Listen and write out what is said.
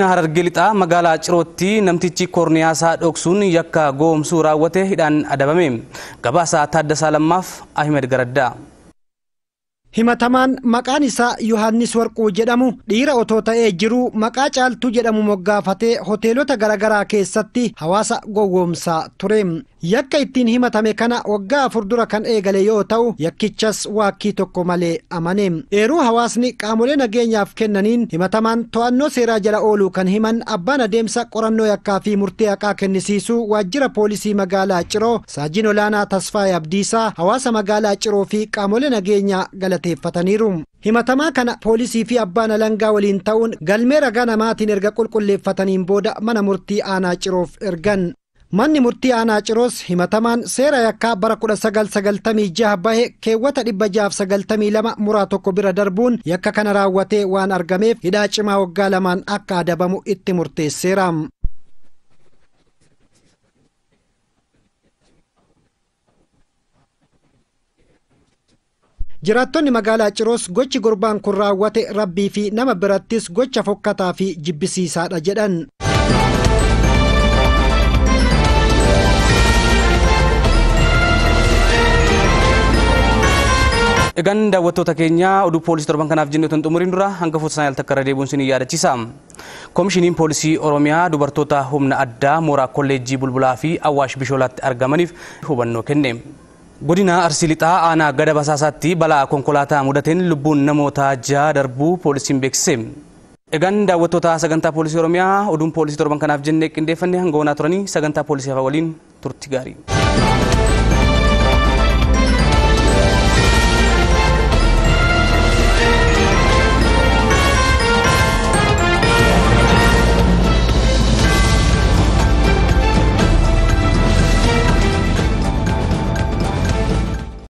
Harargee lixaa magaalaa Cirootti namtichi koorniyaasaa dhoksuun yakka goomsuu raawwate hidhaan adabame. Gabaasaa Taaddasaa Lammaaf Ahmed Garaddaa. Himatamaan maqaan isaa Yohaannis Warquu jedhamu dhiira otoo ta'ee jiru maqaa Caaltuu jedhamu moggaafatee hoteelota garagaraa keessatti hawaasa gowwoomsaa ture. Yakka ittiin himatame kana waggaa 4 dura kan eegale yoo ta'u yakkichas waakkii tokko malee amane. Eeruu hawaasni qaamolee nageenyaaf kennaniin himatamaan to'annoo seeraa jala ooluu kan himan abbaan adeemsa qorannoo yakkaa fi murtii haqaa kennisiisuu waajjira poolisii magaalaa Ciroo Saajin Olaanaa Tasfaayee Abdiisaa hawaasa magaalaa Ciroo fi qaamolee nageenyaa galateeffataniiru. Himatamaa kana poolisii fi abbaan alangaa waliin ta'uun galmee ragaa namaatiin erga qulqulleeffataniin booda mana murtii aanaa Ciroof ergan. Manni murtii aanaa Ciroos himatamaan seera yakkaa bara 1996 bahe keewwata 692 muraa tokko bira darbuun yakka kana raawwatee waan argameef hidhaa cimaa waggaa 2 akka adabamu itti murteesseera. Jiraattonni magaalaa Ciroos gochi gurbaan kun raawwate rabbii fi nama birattis gocha fokkataa fi jibbisiisaadha jedhan. Egan daawwattoota keenya oduu poolisii torban kanaaf jennee otoo hin xumuriin dura hangafoota sana yaaltakka deebiin isin yaadachiisa. Koomishiniin poolisii Oromiyaa dubartoota humna addaa mooraa kolleejjii Bulbulaa fi Awwaash Bishoolaatti argamaniif hubannoo kenne. Godina Arsii Lixaa aanaa Gada Basaasaatti balaa konkolaataa mudateen lubbuun namoota 6 darbuu poolisiin beeksise. Egan daawwattoota sagantaa poolisii Oromiyaa oduun poolisii torban kanaaf jennee qindeeffannee hanga onaa turanii sagantaa poolisii hafa waliin turtii gaarii.